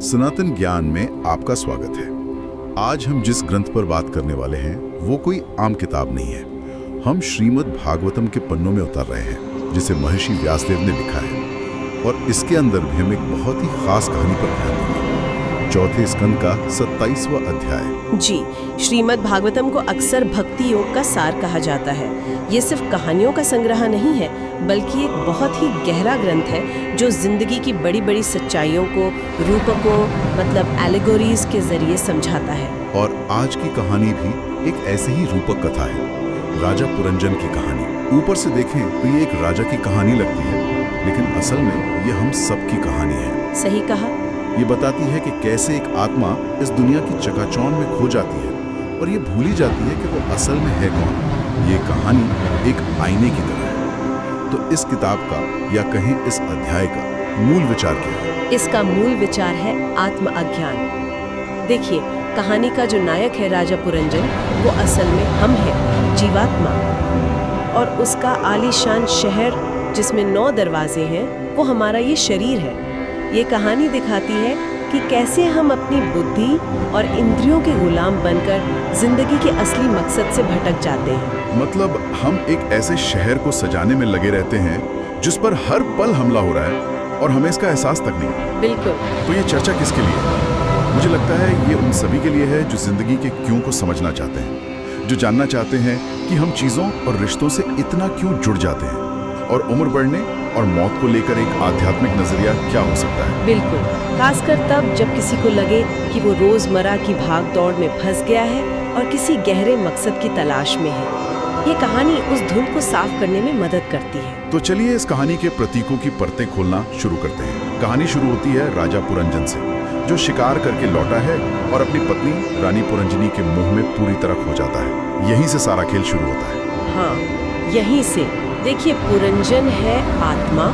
सनातन ज्ञान में आपका स्वागत है। आज हम जिस ग्रंथ पर बात करने वाले हैं वो कोई आम किताब नहीं है। हम श्रीमद् भागवतम के पन्नों में उतर रहे हैं, जिसे महर्षि व्यासदेव ने लिखा है। और इसके अंदर भी हम एक बहुत ही खास कहानी पर ध्यान देंगे। चौथे स्कंद का 27वां अध्याय। जी, श्रीमद् भागवतम को अक्सर भक्ति योग का सार कहा जाता है। ये सिर्फ कहानियों का संग्रह नहीं है, बल्कि एक बहुत ही गहरा ग्रंथ है जो जिंदगी की बड़ी बड़ी सच्चाइयों को रूपकों मतलब एलिगोरीज के जरिए समझाता है। और आज की कहानी भी एक ऐसे ही रूपक कथा है, राजा पुरंजन की कहानी। ऊपर से देखें तो ये एक राजा की कहानी लगती है, लेकिन असल में ये हम सब की कहानी है। सही कहा। ये बताती है कि कैसे एक आत्मा इस दुनिया की चकाचौंध में खो जाती है और ये भूली जाती है कि वो असल में है कौन। ये कहानी एक आईने की तरह है। तो इस किताब का या कहें इस अध्याय का मूल विचार क्या है? इसका मूल विचार है आत्म अज्ञान। देखिए, कहानी का जो नायक है राजा पुरंजन, वो असल में हम हैं, जीवात्मा। और उसका आलीशान शहर जिसमें 9 दरवाजे हैं, वो हमारा ये शरीर है। ये कहानी दिखाती है कि कैसे हम अपनी बुद्धि और इंद्रियों के गुलाम बनकर जिंदगी के असली मकसद से भटक जाते हैं। मतलब हम एक ऐसे शहर को सजाने में लगे रहते हैं जिस पर हर पल हमला हो रहा है और हमें इसका एहसास तक नहीं। बिल्कुल। तो ये चर्चा किसके लिए है? मुझे लगता है ये उन सभी के लिए है जो जिंदगी के क्यों को समझना चाहते हैं, जो जानना चाहते हैं कि हम चीजों और रिश्तों से इतना क्यों जुड़ जाते हैं, और उम्र बढ़ने और मौत को लेकर एक आध्यात्मिक नजरिया क्या हो सकता है। बिल्कुल, खासकर तब जब किसी को लगे कि वो रोजमर्रा की भाग दौड़ में फंस गया है और किसी गहरे मकसद की तलाश में है। ये कहानी उस धुंध को साफ करने में मदद करती है। तो चलिए इस कहानी के प्रतीकों की परतें खोलना शुरू करते हैं। कहानी शुरू होती है राजा पुरंजन से, जो शिकार करके लौटा है और अपनी पत्नी रानी पुरंजनी के मुंह में पूरी तरह खो जाता है। यहीं से सारा खेल शुरू होता है। हाँ, यहीं से। देखिए, पुरंजन है आत्मा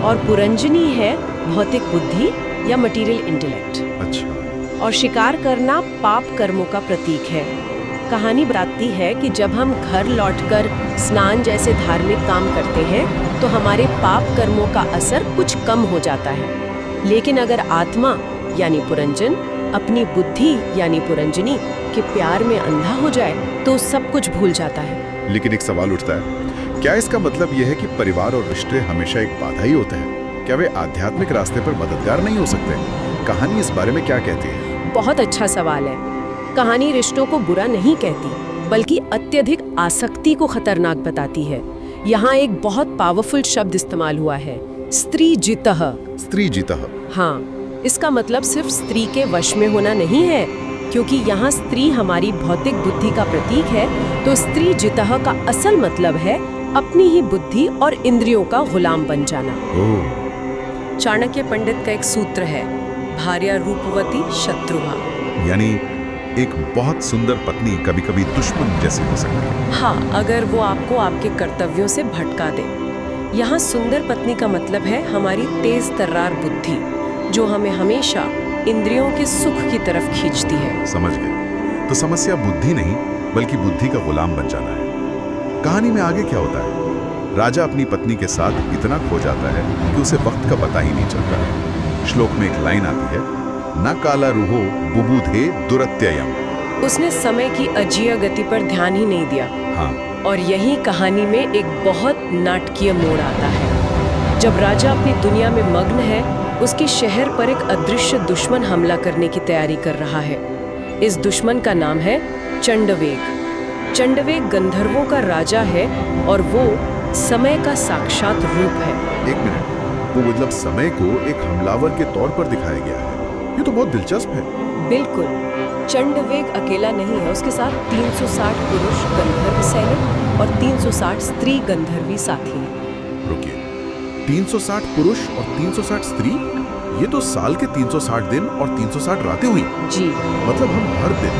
और पुरंजनी है भौतिक बुद्धि या मटेरियल इंटेलेक्ट। अच्छा। और शिकार करना पाप कर्मों का प्रतीक है। कहानी बताती है कि जब हम घर लौटकर स्नान जैसे धार्मिक काम करते हैं तो हमारे पाप कर्मों का असर कुछ कम हो जाता है। लेकिन अगर आत्मा यानी पुरंजन अपनी बुद्धि यानी पुरंजनी के प्यार में अंधा हो जाए तो सब कुछ भूल जाता है। लेकिन एक सवाल उठता है, क्या इसका मतलब यह है कि परिवार और रिश्ते हमेशा एक बाधा ही होते हैं? क्या वे आध्यात्मिक रास्ते पर मददगार नहीं हो सकते? कहानी इस बारे में क्या कहती है? बहुत अच्छा सवाल है। कहानी रिश्तों को बुरा नहीं कहती, बल्कि अत्यधिक आसक्ति को खतरनाक बताती है। यहाँ एक बहुत पावरफुल शब्द इस्तेमाल हुआ है, स्त्री जितः। स्त्री जितः। हाँ, इसका मतलब सिर्फ स्त्री के वश में होना नहीं है, क्योंकि यहाँ स्त्री हमारी भौतिक बुद्धि का प्रतीक है। तो स्त्री जितः का असल मतलब है अपनी ही बुद्धि और इंद्रियों का गुलाम बन जाना। चाणक्य पंडित का एक सूत्र है, भार्या रूपवती शत्रुहा। यानी एक बहुत सुंदर पत्नी कभी कभी दुश्मन जैसी हो सकती है। हाँ, अगर वो आपको आपके कर्तव्यों से भटका दे। यहाँ सुंदर पत्नी का मतलब है हमारी तेज तर्रार बुद्धि, जो हमें हमेशा इंद्रियों के सुख की तरफ खींचती है। समझ गए। तो समस्या बुद्धि नहीं, बल्कि बुद्धि का गुलाम बन जाना है। कहानी में आगे क्या होता है? राजा अपनी पत्नी के साथ इतना खो जाता है कि उसे वक्त का पता ही नहीं चलता। श्लोक में एक लाइन आती है, न काला रूहो बुबुधे दुरत्ययम। उसने समय की अजीय गति पर ध्यान ही नहीं दिया। हाँ। और यही कहानी में एक बहुत नाटकीय मोड़ आता है। जब राजा अपनी दुनिया में मग्न है, उसके शहर पर एक अदृश्य दुश्मन हमला करने की तैयारी कर रहा है। इस दुश्मन का नाम है चंडवेग। चंडवेग गंधर्वों का राजा है और वो समय का साक्षात रूप है। एक मिनट, वो मतलब समय को एक हमलावर के तौर पर दिखाया गया है। ये तो बहुत दिलचस्प है। बिल्कुल। चंडवेग अकेला नहीं है, उसके साथ 360 पुरुष गंधर्व सैनिक और 360 स्त्री गंधर्वी साथी हैं। रुकिए, 360 पुरुष और 360 स्त्री? ये तो साल के 360 दिन और 360 रातें हुई। जी। मतलब हम हर दिन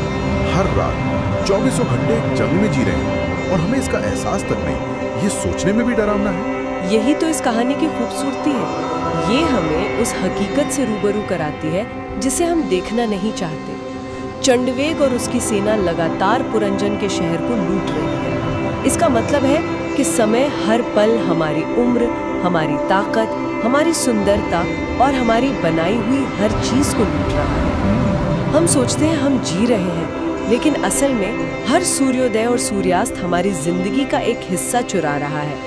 हर रात 24 घंटे जंग में जी रहे हैं और हमें इसका एहसास तक नहीं। ये सोचने में भी डरावना है। यही तो इस कहानी की खूबसूरती है। ये हमें उस हकीकत से रूबरू कराती है जिसे हम देखना नहीं चाहते। चंडवेग और उसकी सेना लगातार पुरंजन के शहर को लूट रही है। इसका मतलब है कि समय हर पल हमारी उम्र, हमारी ताकत हमारी सुंदरता और हमारी बनाई हुई हर चीज को लूट रहा है। हम सोचते हैं हम जी रहे हैं, लेकिन असल में हर सूर्योदय और सूर्यास्त हमारी जिंदगी का एक हिस्सा चुरा रहा है।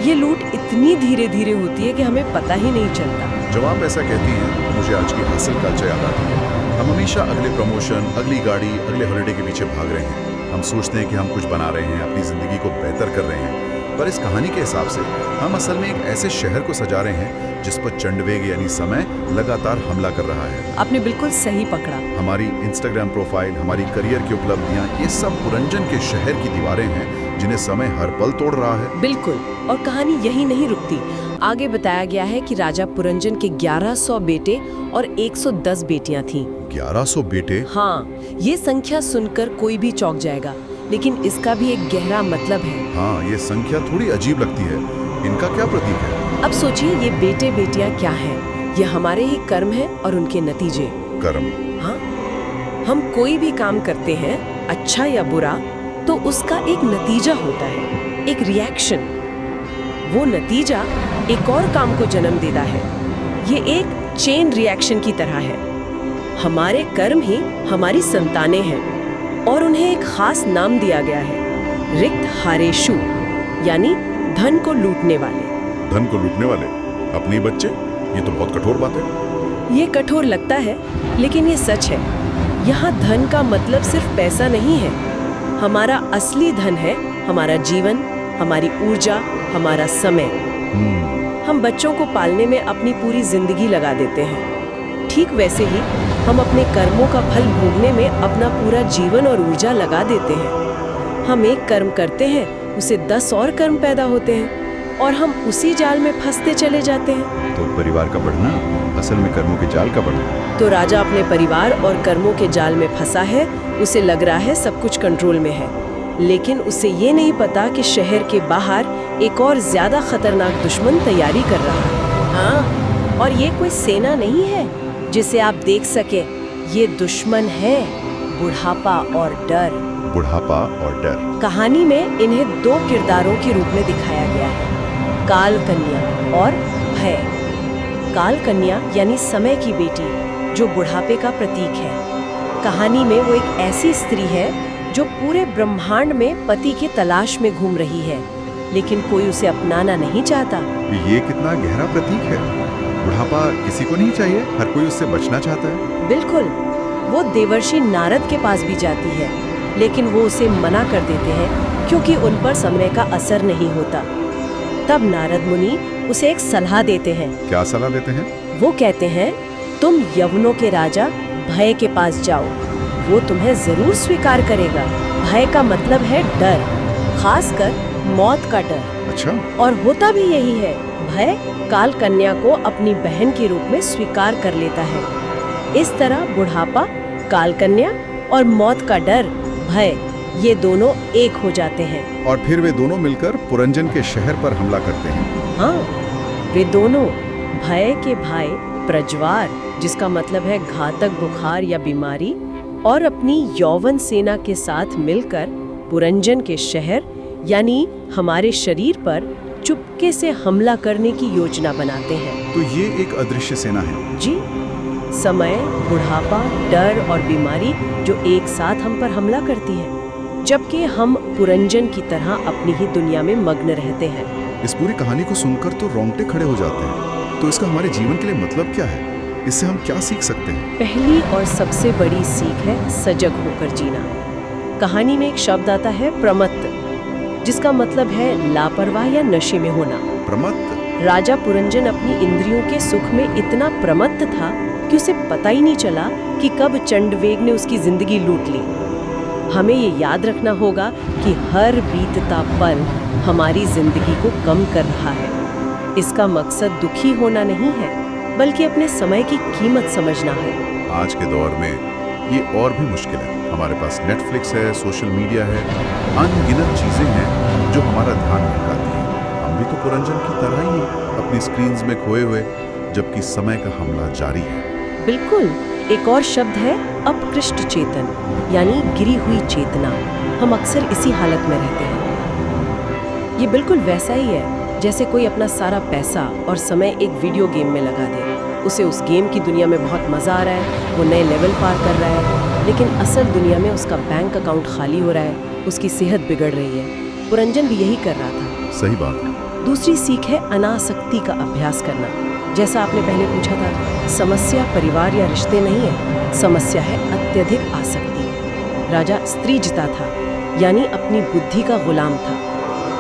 ये लूट इतनी धीरे धीरे होती है कि हमें पता ही नहीं चलता। जब आप ऐसा कहती हैं तो मुझे आज की हासिल कल्चर याद आती है। हम हमेशा अगले प्रमोशन, अगली गाड़ी, अगले हॉलिडे के पीछे भाग रहे हैं। हम सोचते हैं कि हम कुछ बना रहे हैं, अपनी जिंदगी को बेहतर कर रहे हैं, पर इस कहानी के हिसाब से हम असल में एक ऐसे शहर को सजा रहे हैं जिस पर चंडवेग यानी समय लगातार हमला कर रहा है। आपने बिल्कुल सही पकड़ा। हमारी इंस्टाग्राम प्रोफाइल, हमारी करियर की उपलब्धियां, ये सब पुरंजन के शहर की दीवारें हैं जिन्हें समय हर पल तोड़ रहा है। बिल्कुल, और कहानी यही नहीं रुकती। आगे बताया गया है कि राजा पुरंजन के 1100 बेटे और 110 बेटियां थीं। 1100 बेटे? हाँ, ये संख्या सुनकर कोई भी चौंक जाएगा, लेकिन इसका भी एक गहरा मतलब है। हाँ, ये संख्या थोड़ी अजीब लगती है। इनका क्या प्रतीक है? अब सोचिए, ये बेटे बेटियां क्या हैं? ये हमारे ही कर्म हैं और उनके नतीजे। कर्म? हाँ, हम कोई भी काम करते हैं, अच्छा या बुरा, तो उसका एक नतीजा होता है, एक रिएक्शन। वो नतीजा एक और काम को जन्म देता है। ये एक चेन रिएक्शन की तरह है। हमारे कर्म ही हमारी संतानें हैं और उन्हें एक खास नाम दिया गया है, रिक्त हारेशु, यानी धन को लूटने वाले। धन को लूटने वाले? अपने बच्चे? ये तो बहुत कठोर बात है। ये कठोर लगता है, लेकिन ये सच है। यहाँ धन का मतलब सिर्फ पैसा नहीं है। हमारा असली धन है हमारा जीवन, हमारी ऊर्जा, हमारा समय। हम बच्चों को पालने में अपनी पूरी जिंदगी लगा देते हैं। ठीक वैसे ही हम अपने कर्मों का फल भोगने में अपना पूरा जीवन और ऊर्जा लगा देते हैं। हम एक कर्म करते हैं, उसे 10 और कर्म पैदा होते हैं और हम उसी जाल में फंसते चले जाते हैं। तो परिवार का बढ़ना असल में कर्मों के जाल का बढ़ना। तो राजा अपने परिवार और कर्मों के जाल में फंसा है। उसे लग रहा है सब कुछ कंट्रोल में है, लेकिन उसे ये नहीं पता कि शहर के बाहर एक और ज्यादा खतरनाक दुश्मन तैयारी कर रहा है। हाँ, और ये कोई सेना नहीं है जिसे आप देख सके। ये दुश्मन है बुढ़ापा और डर। बुढ़ापा और डर। कहानी में इन्हें 2 किरदारों के रूप में दिखाया गया है, काल कन्या और भय। काल कन्या यानी समय की बेटी, जो बुढ़ापे का प्रतीक है। कहानी में वो एक ऐसी स्त्री है जो पूरे ब्रह्मांड में पति की तलाश में घूम रही है, लेकिन कोई उसे अपनाना नहीं चाहता। ये कितना गहरा प्रतीक है। बुढ़ापा किसी को नहीं चाहिए, हर कोई उससे बचना चाहता है। बिल्कुल। वो देवर्षि नारद के पास भी जाती है, लेकिन वो उसे मना कर देते हैं क्योंकि उन पर समय का असर नहीं होता। तब नारद मुनि उसे एक सलाह देते हैं। क्या सलाह देते हैं? वो कहते हैं, तुम यवनों के राजा भय के पास जाओ, वो तुम्हें जरूर स्वीकार करेगा। भय का मतलब है डर, खासकर मौत का डर। अच्छा। और होता भी यही है। भय काल कन्या को अपनी बहन के रूप में स्वीकार कर लेता है। इस तरह बुढ़ापा, काल कन्या और मौत का डर, भय, ये दोनों एक हो जाते हैं। और फिर वे दोनों मिलकर पुरंजन के शहर पर हमला करते हैं। हाँ, वे दोनों, भय के भाई प्रज्वार, जिसका मतलब है घातक बुखार या बीमारी, और अपनी यौवन सेना के साथ मिलकर पुरंजन के शहर यानी हमारे शरीर पर चुपके से हमला करने की योजना बनाते हैं। तो ये एक अदृश्य सेना है। जी, समय, बुढ़ापा, डर और बीमारी जो एक साथ हम पर हमला करती है, जबकि हम पुरंजन की तरह अपनी ही दुनिया में मग्न रहते हैं। इस पूरी कहानी को सुनकर तो रोंगटे खड़े हो जाते हैं। तो इसका हमारे जीवन के लिए मतलब क्या है? इससे हम क्या सीख सकते हैं? पहली और सबसे बड़ी सीख है सजग होकर जीना। कहानी में एक शब्द आता है प्रमत्त, जिसका मतलब है लापरवाह या नशे में होना। प्रमत्त? राजा पुरंजन अपनी इंद्रियों के सुख में इतना प्रमत्त था कि उसे पता ही नहीं चला कि कब चंडवेग ने उसकी जिंदगी लूट ली। हमें ये याद रखना होगा कि हर बीतता पल हमारी जिंदगी को कम कर रहा है। इसका मकसद दुखी होना नहीं है, बल्कि अपने समय की कीमत समझना है। आज के दौर में ये और भी मुश्किल है। हमारे पास नेटफ्लिक्स है, सोशल मीडिया है, अनगिनत चीजें हैं जो हमारा ध्यान भटकाती हैं। हम भी तो पुरंजन की तरह ही अपनी स्क्रीन्स में खोए हुए, जबकि समय का हमला जारी है। बिल्कुल। एक और शब्द है अपकृष्ट चेतन, यानी गिरी हुई चेतना। हम अक्सर इसी हालत में रहते हैं। ये बिल्कुल वैसा ही है जैसे कोई अपना सारा पैसा और समय एक वीडियो गेम में लगा दे। उसे उस गेम की दुनिया में बहुत मज़ा आ रहा है, वो नए लेवल पार कर रहा है, लेकिन असल दुनिया में उसका बैंक अकाउंट खाली हो रहा है, उसकी सेहत बिगड़ रही है। पुरंजन भी यही कर रहा था। सही बात है। दूसरी सीख है अनासक्ति का अभ्यास करना। जैसा आपने पहले पूछा था, समस्या परिवार या रिश्ते नहीं है, समस्या है अत्यधिक आसक्ति। राजा स्त्रीजिता था, यानी अपनी बुद्धि का गुलाम था।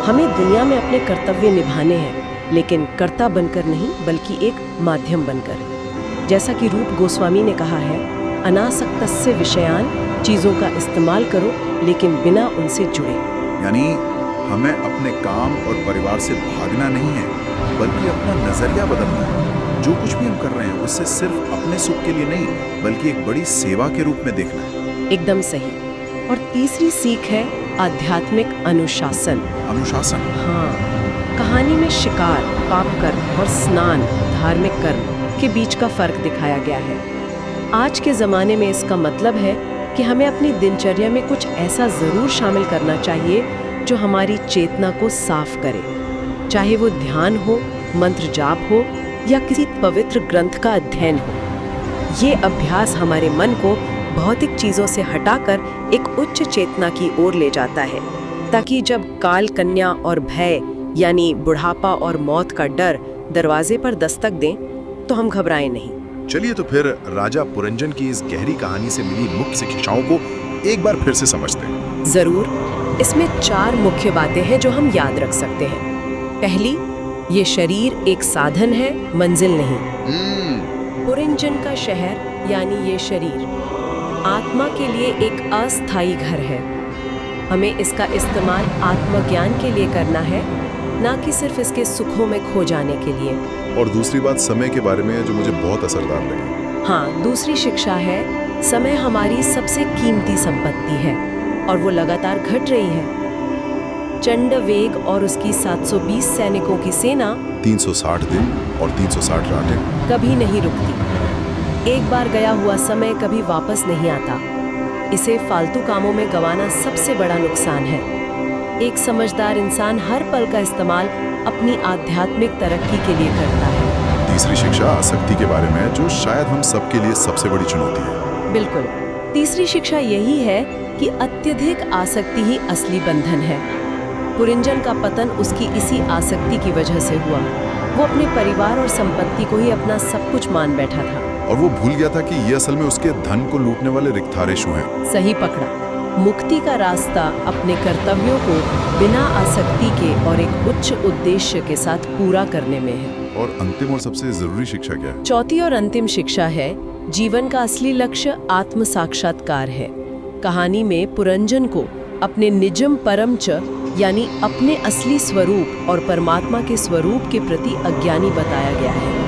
हमें दुनिया में अपने कर्तव्य निभाने हैं, लेकिन कर्ता बनकर नहीं, बल्कि एक माध्यम बनकर। जैसा कि रूप गोस्वामी ने कहा है, अनासक्तस्य विषयान, चीज़ों का इस्तेमाल करो लेकिन बिना उनसे जुड़े। यानी हमें अपने काम और परिवार से भागना नहीं है, बल्कि अपना नजरिया बदलना है। जो कुछ भी हम कर रहे हैं उससे सिर्फ अपने सुख के लिए नहीं, बल्कि एक बड़ी सेवा के रूप में देखना है। एकदम सही। और तीसरी सीख है आध्यात्मिक अनुशासन। अनुशासन? हाँ, कहानी में शिकार, पाप कर्म और स्नान, धार्मिक कर्म के बीच का फर्क दिखाया गया है। आज के ज़माने में इसका मतलब है कि हमें अपनी दिनचर्या में कुछ ऐसा ज़रूर शामिल करना चाहिए जो हमारी चेतना को साफ करे, चाहे वो ध्यान हो, मंत्र जाप हो या किसी पवित्र ग्रंथ का अध्ययन हो। ये अभ्यास हमारे मन को भौतिक चीज़ों से हटाकर एक उच्च चेतना की ओर ले जाता है, ताकि जब काल, कन्या और भय यानी बुढ़ापा और मौत का डर दरवाजे पर दस्तक दें तो हम घबराएं नहीं। चलिए तो फिर राजा पुरंजन की इस गहरी कहानी से मिली मुख्य शिक्षाओं को एक बार फिर से समझते हैं। जरूर। इसमें 4 मुख्य बातें हैं जो हम याद रख सकते हैं। पहली, ये शरीर एक साधन है, मंजिल नहीं। पुरंजन का शहर यानी ये शरीर आत्मा के लिए एक अस्थायी घर है। हमें इसका इस्तेमाल आत्मज्ञान के लिए करना है, ना कि सिर्फ इसके सुखों में खो जाने के लिए। और दूसरी बात समय के बारे में है, जो मुझे बहुत असरदार लगी। हाँ, दूसरी शिक्षा है समय हमारी सबसे कीमती संपत्ति है और वो लगातार घट रही है। चंडवेग और उसकी 720 सैनिकों की सेना 360 दिन और 360 रातें कभी नहीं रुकती। एक बार गया हुआ समय कभी वापस नहीं आता। इसे फालतू कामों में गंवाना सबसे बड़ा नुकसान है। एक समझदार इंसान हर पल का इस्तेमाल अपनी आध्यात्मिक तरक्की के लिए करता है। तीसरी शिक्षा आसक्ति के बारे में, जो शायद हम सबके लिए सबसे बड़ी चुनौती है। बिल्कुल। तीसरी शिक्षा यही है कि अत्यधिक आसक्ति ही असली बंधन है। पुरंजन का पतन उसकी इसी आसक्ति की वजह से हुआ। वो अपने परिवार और संपत्ति को ही अपना सब कुछ मान बैठा था। और वो भूल गया था कि ये असल में उसके धन को लूटने वाले रिक्थारेशु हैं। सही पकड़ा। मुक्ति का रास्ता अपने कर्तव्यों को बिना आसक्ति के और एक उच्च उद्देश्य के साथ पूरा करने में है। और अंतिम और सबसे जरूरी शिक्षा क्या है? चौथी और अंतिम शिक्षा है, जीवन का असली लक्ष्य आत्म साक्षात्कार है। कहानी में पुरंजन को अपने निजम परम च यानी अपने असली स्वरूप और परमात्मा के स्वरूप के प्रति अज्ञानी बताया गया है।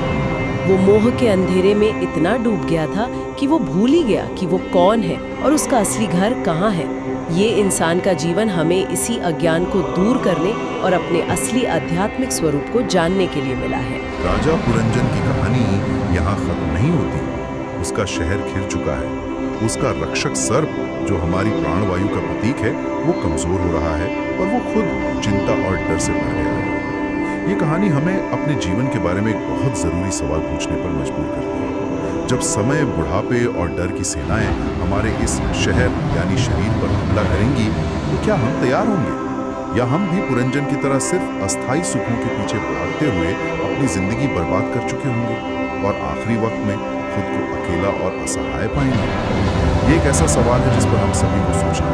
वो मोह के अंधेरे में इतना डूब गया था कि वो भूल ही गया कि वो कौन है और उसका असली घर कहाँ है। ये इंसान का जीवन हमें इसी अज्ञान को दूर करने और अपने असली आध्यात्मिक स्वरूप को जानने के लिए मिला है। राजा पुरंजन की कहानी यहाँ खत्म नहीं होती। उसका शहर खिल चुका है। उसका रक्षक सर्प, जो हमारी प्राणवायु का प्रतीक है, वो कमजोर हो रहा है और वो खुद चिंता और डर से भर गया है। ये कहानी हमें अपने जीवन के बारे में एक बहुत जरूरी सवाल पूछने पर मजबूर करती है। जब समय, बुढ़ापे और डर की सेनाएं हमारे इस शहर यानी शरीर पर हमला करेंगी, तो क्या हम तैयार होंगे, या हम भी पुरंजन की तरह सिर्फ अस्थायी सुखों के पीछे भागते हुए अपनी जिंदगी बर्बाद कर चुके होंगे और आखिरी वक्त में खुद को अकेला और असहाय पाएंगे? ये एक ऐसा सवाल है जिस पर हम सभी को सोचना चाहिए।